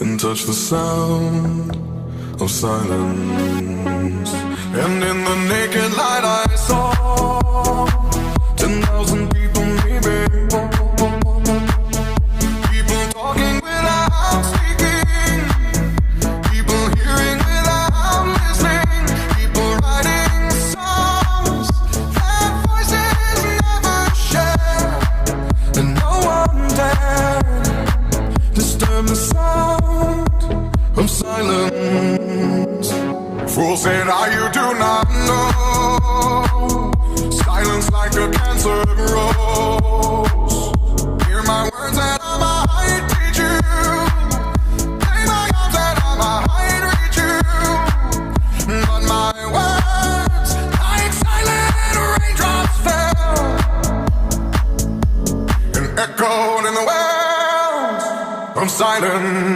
and touch the sound of silence. And in the naked light I saw 10,000 people, maybe. People talking without speaking, people hearing without listening, people writing songs that voices never share, and no one dared disturb the sound of silence. Fool said, you do not know. Silence like a cancer grows. Hear my words and I might teach you. Play my arms and I might reach you. But my words, like silent raindrops, fell and echoed in the wells of silence.